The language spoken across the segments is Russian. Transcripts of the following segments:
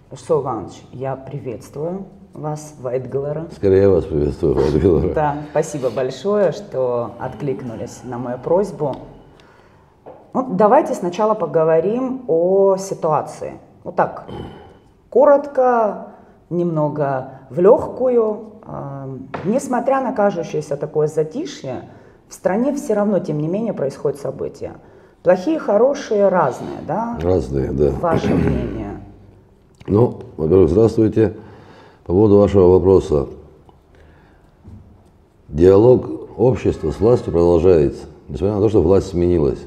Рустам Иванович, я приветствую вас, Вайтгалера. Скорее я вас приветствую, Вайтгалера. Да, спасибо большое, что откликнулись на мою просьбу. Ну, давайте сначала поговорим о ситуации. Вот так, коротко, немного в легкую. Несмотря на кажущееся такое затишье, в стране все равно, тем не менее, происходят события. Плохие, хорошие, разные, да? Разные, да. Ваше мнение? Ну, во-первых, здравствуйте. По поводу вашего вопроса. Диалог общества с властью продолжается, несмотря на то, что власть сменилась.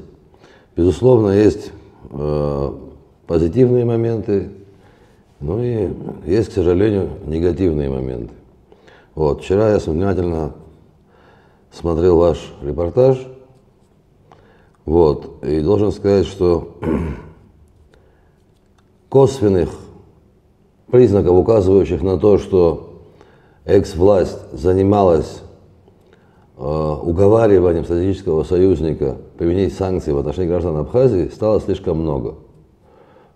Безусловно, есть позитивные моменты, ну и есть, к сожалению, негативные моменты. Вот. Вчера я внимательно смотрел ваш репортаж, вот, и должен сказать, что косвенных признаков, указывающих на то, что экс-власть занималась уговариванием стратегического союзника применить санкции в отношении граждан Абхазии, стало слишком много.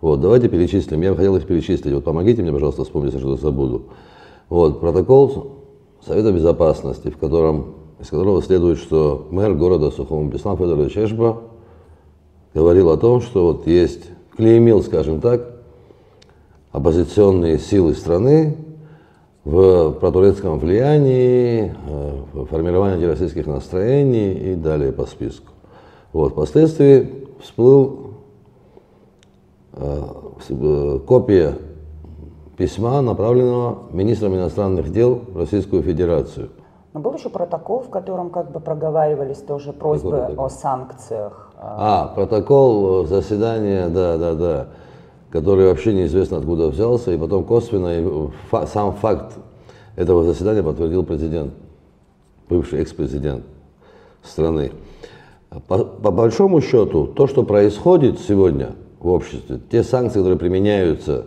Вот, давайте перечислим. Я бы хотел их перечислить. Вот помогите мне, пожалуйста, вспомнить, если что-то забуду. Вот, протокол Совета Безопасности, из которого следует, что мэр города Сухуми Беслан Федорович Эшба говорил о том, что вот есть, клеймил, скажем так, оппозиционные силы страны в протурецком влиянии, в формировании антироссийских настроений и далее по списку. Вот. Впоследствии всплыл копия письма, направленного министром иностранных дел в Российскую Федерацию. Но был еще протокол, в котором как бы проговаривались тоже просьбы о санкциях. Протокол заседания, да, который вообще неизвестно откуда взялся, и потом косвенно сам факт этого заседания подтвердил президент, бывший экс-президент страны. По большому счету, то, что происходит сегодня в обществе, те санкции, которые применяются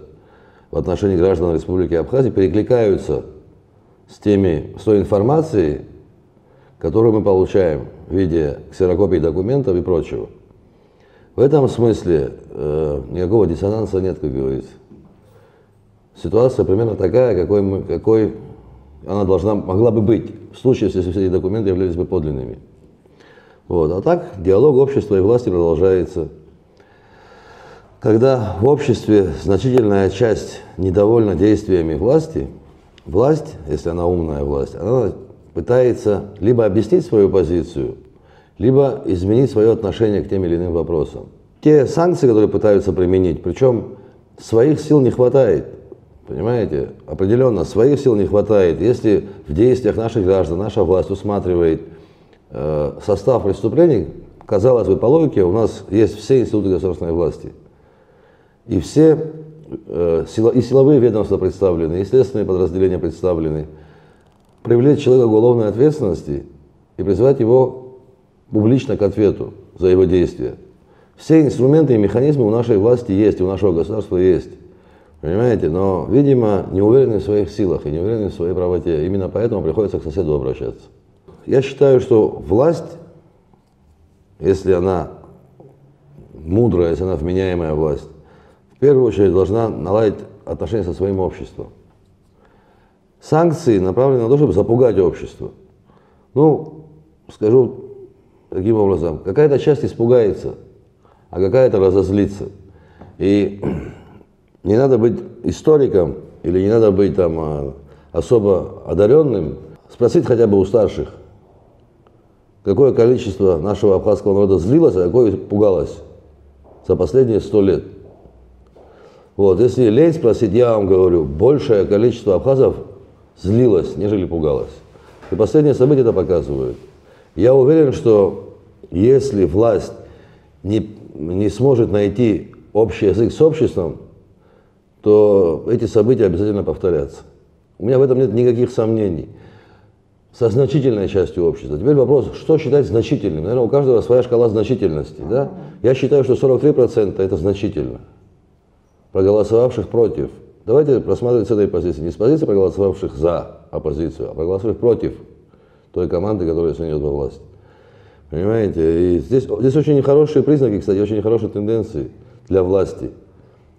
в отношении граждан Республики Абхазия, перекликаются с той информацией, которую мы получаем в виде ксерокопий документов и прочего. В этом смысле никакого диссонанса нет, как говорится. Ситуация примерно такая, какой она могла бы быть, в случае, если все эти документы являлись бы подлинными. Вот. А так, диалог общества и власти продолжается. Когда в обществе значительная часть недовольна действиями власти, власть, если она умная власть, она пытается либо объяснить свою позицию, либо изменить свое отношение к тем или иным вопросам. Те санкции, которые пытаются применить, причем своих сил не хватает, понимаете, определенно своих сил не хватает. Если в действиях наших граждан наша власть усматривает состав преступлений, казалось бы, по логике, у нас есть все институты государственной власти. И все силовые ведомства представлены, и следственные подразделения представлены. Привлечь человека к уголовной ответственности и призвать его публично к ответу за его действия. Все инструменты и механизмы у нашей власти есть, у нашего государства есть. Понимаете? Но, видимо, не уверены в своих силах и не уверены в своей правоте. Именно поэтому приходится к соседу обращаться. Я считаю, что власть, если она мудрая, если она вменяемая власть, в первую очередь должна наладить отношения со своим обществом. Санкции направлены на то, чтобы запугать общество. Ну, скажу таким образом, какая-то часть испугается, а какая-то разозлится. И не надо быть историком или не надо быть там особо одаренным, спросить хотя бы у старших, какое количество нашего абхазского народа злилось, а какое пугалось за последние 100 лет. Вот, если лень спросить, я вам говорю, большее количество абхазов злилось, нежели пугалось. И последние события это показывают. Я уверен, что если власть не сможет найти общий язык с обществом, то эти события обязательно повторятся. У меня в этом нет никаких сомнений. Со значительной частью общества. Теперь вопрос, что считать значительным? Наверное, у каждого своя шкала значительности. Да? Я считаю, что 43% это значительно. Проголосовавших против. Давайте рассматривать с этой позиции. Не с позиции проголосовавших за оппозицию, а проголосовавших против той команды, которая сегодня идет во власть. Понимаете? И здесь очень нехорошие признаки, кстати, очень нехорошие тенденции для власти.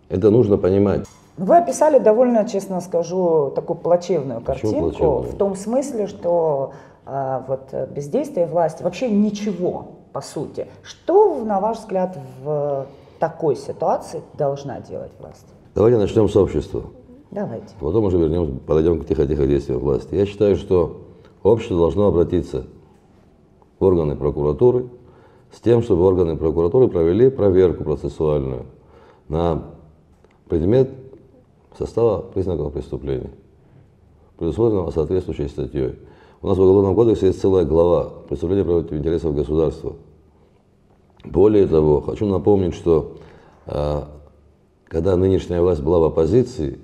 Это нужно понимать. Вы описали довольно, честно скажу, такую плачевную Почему картинку, плачевную? в том смысле, что вот бездействие власти, вообще ничего, по сути. Что, на ваш взгляд, в такой ситуации должна делать власть? Давайте начнем с общества. Давайте. Потом уже подойдем к тихо-тихо действиям власти. Я считаю, что общество должно обратиться в органы прокуратуры с тем, чтобы органы прокуратуры провели проверку процессуальную на предмет состава признаков преступления, предусмотренного соответствующей статьей. У нас в Уголовном кодексе есть целая глава «Преступление против интересов государства». Более того, хочу напомнить, что когда нынешняя власть была в оппозиции,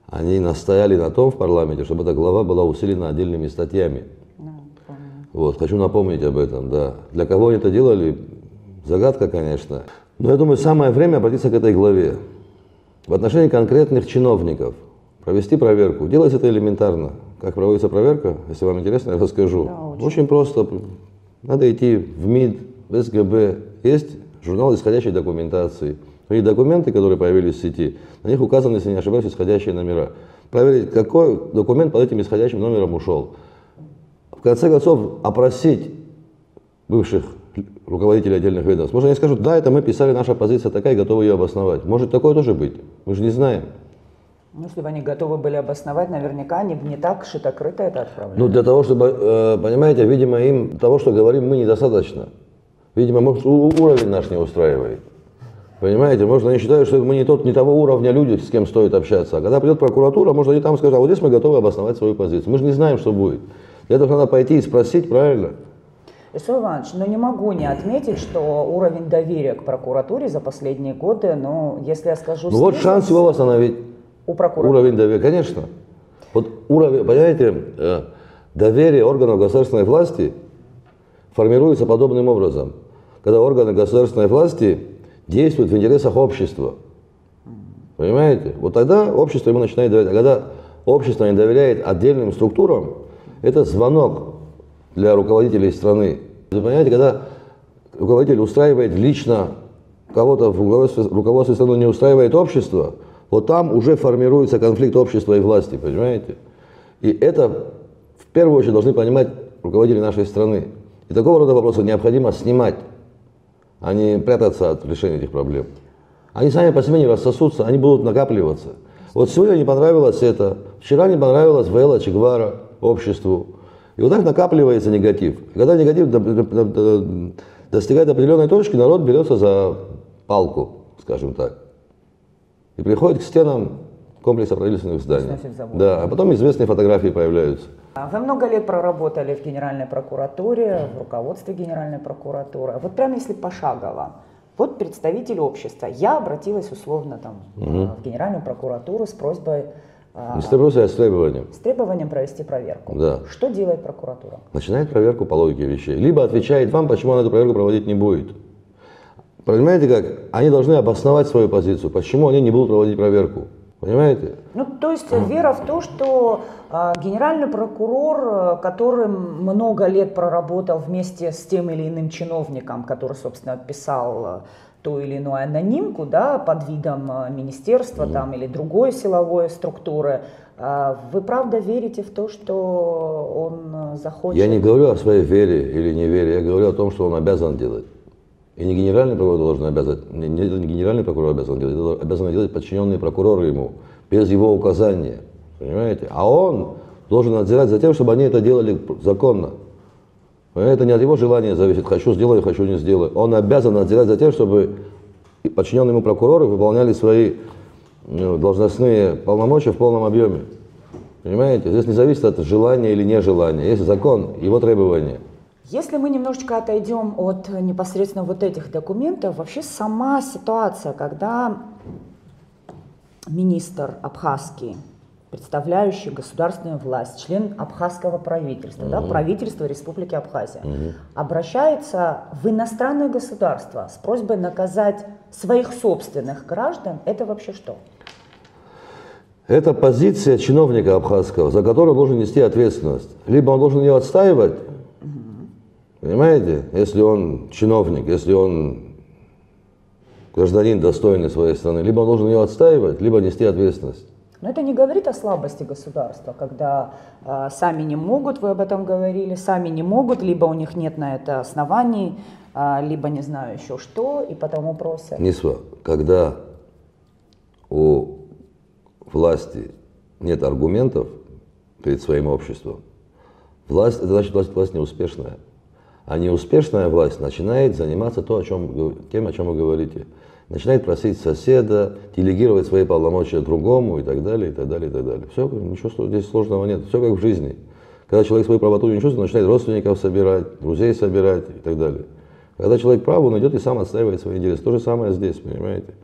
они настояли на том в парламенте, чтобы эта глава была усилена отдельными статьями. Вот, хочу напомнить об этом, да. Для кого они это делали, загадка, конечно. Но я думаю, самое время обратиться к этой главе. В отношении конкретных чиновников провести проверку. Делать это элементарно. Как проводится проверка, если вам интересно, я расскажу. Да, очень просто. Надо идти в МИД, в СГБ. Есть журнал исходящей документации. И документы, которые появились в сети, на них указаны, если не ошибаюсь, исходящие номера. Проверить, какой документ под этим исходящим номером ушел. В конце концов, опросить бывших руководителей отдельных ведомств. Может, они скажут, да, это мы писали, наша позиция такая, готовы ее обосновать. Может такое тоже быть, мы же не знаем. Ну, если бы они готовы были обосновать, наверняка они не так шито-крыто это отправляли. Ну, для того, чтобы, понимаете, видимо, им того, что говорим мы, недостаточно. Видимо, может, уровень наш не устраивает. Понимаете, может, они считают, что мы не того уровня люди, с кем стоит общаться. А когда придет прокуратура, может, они там скажут, а вот здесь мы готовы обосновать свою позицию. Мы же не знаем, что будет. Для этого надо пойти и спросить, правильно? Исур Иванович, но не могу не отметить, что уровень доверия к прокуратуре за последние годы, ну, если я скажу... Ну вот шанс его восстановить. У прокуратуры. Уровень доверия, конечно. Вот уровень, понимаете, доверие органов государственной власти формируется подобным образом. Когда органы государственной власти действуют в интересах общества. Понимаете? Вот тогда общество ему начинает доверять. А когда общество не доверяет отдельным структурам, это звонок для руководителей страны. Вы понимаете, когда руководитель устраивает лично кого-то в руководстве страны, не устраивает общество, вот там уже формируется конфликт общества и власти, понимаете? И это в первую очередь должны понимать руководители нашей страны. И такого рода вопросы необходимо снимать, а не прятаться от решения этих проблем. Они сами по себе не рассосутся, они будут накапливаться. Вот сегодня не понравилось это, вчера не понравилось Вэлла, Че Гевара обществу. И вот так накапливается негатив. И когда негатив достигает определенной точки, народ берется за палку, скажем так. И приходит к стенам комплекса правительственных зданий. Да, а потом известные фотографии появляются. Вы много лет проработали в Генеральной прокуратуре, в руководстве Генеральной прокуратуры. Вот прямо если пошагово. Вот представитель общества. Я обратилась условно там, в Генеральную прокуратуру с просьбой... Не с требованием, а с требованием. С требованием провести проверку. Да. Что делает прокуратура? Начинает проверку по логике вещей. Либо отвечает вам, почему она эту проверку проводить не будет. Понимаете как? Они должны обосновать свою позицию, почему они не будут проводить проверку. Понимаете? Ну, то есть вера в то, что генеральный прокурор, который много лет проработал вместе с тем или иным чиновником, который, собственно, писал ту или иную анонимку, да, под видом министерства там, или другой силовой структуры, вы правда верите в то, что он захочет? Я не говорю о своей вере или невере, я говорю о том, что он обязан делать. И не генеральный прокурор должен обязать, не генеральный прокурор обязан делать, это обязаны делать подчиненные прокуроры ему, без его указания, понимаете? А он должен надзирать за тем, чтобы они это делали законно. Это не от его желания зависит, хочу сделаю, хочу не сделаю. Он обязан надзирать за тем, чтобы подчиненные ему прокуроры выполняли свои должностные полномочия в полном объеме. Понимаете? Здесь не зависит от желания или нежелания, есть закон, его требования. Если мы немножечко отойдем от непосредственно вот этих документов, вообще сама ситуация, когда министр абхазский, представляющий государственную власть, член абхазского правительства, да, правительства Республики Абхазия, обращается в иностранное государство с просьбой наказать своих собственных граждан, это вообще что? Это позиция чиновника абхазского, за которую он должен нести ответственность. Либо он должен ее отстаивать, понимаете, если он чиновник, если он гражданин достойный своей страны, либо он должен ее отстаивать, либо нести ответственность. Но это не говорит о слабости государства, когда сами не могут, вы об этом говорили, сами не могут, либо у них нет на это оснований, либо не знаю еще что, и потому просят. Нисва, когда у власти нет аргументов перед своим обществом, власть, это значит, власть неуспешная. А неуспешная власть начинает заниматься тем, о чем вы говорите. Начинает просить соседа, делегировать свои полномочия другому и так далее, и так далее, и так далее. Все, ничего здесь сложного нет. Все как в жизни. Когда человек свою правоту не чувствует, начинает родственников собирать, друзей собирать и так далее. Когда человек прав, он идет и сам отстаивает свои интересы. То же самое здесь, понимаете.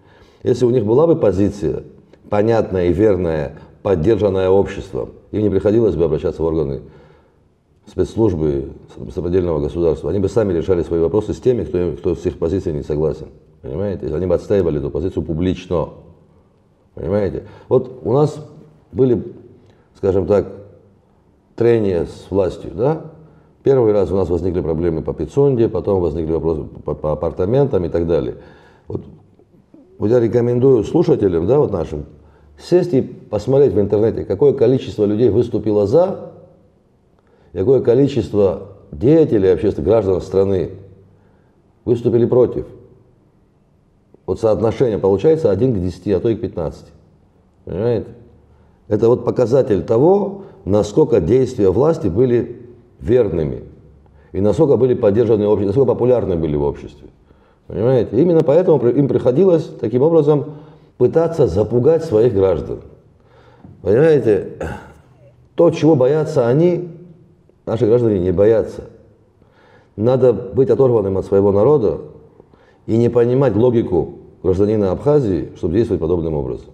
Если у них была бы позиция понятная и верная, поддержанная обществом, им не приходилось бы обращаться в органы спецслужбы сопредельного государства, они бы сами решали свои вопросы с теми, кто с их позицией не согласен. Понимаете? Они бы отстаивали эту позицию публично. Понимаете? Вот у нас были, скажем так, трения с властью, да? Первый раз у нас возникли проблемы по Пицунде, потом возникли вопросы по апартаментам и так далее. Вот я рекомендую слушателям, да, вот нашим, сесть и посмотреть в интернете, какое количество людей выступило за, и какое количество деятелей, общественных граждан страны выступили против. Вот соотношение получается 1 к 10, а то и к 15. Понимаете? Это вот показатель того, насколько действия власти были верными. И насколько были поддержаны обществом, насколько популярны были в обществе. Понимаете? Именно поэтому им приходилось таким образом пытаться запугать своих граждан. Понимаете? То, чего боятся они, наши граждане не боятся. Надо быть оторванным от своего народа и не понимать логику гражданина Абхазии, чтобы действовать подобным образом.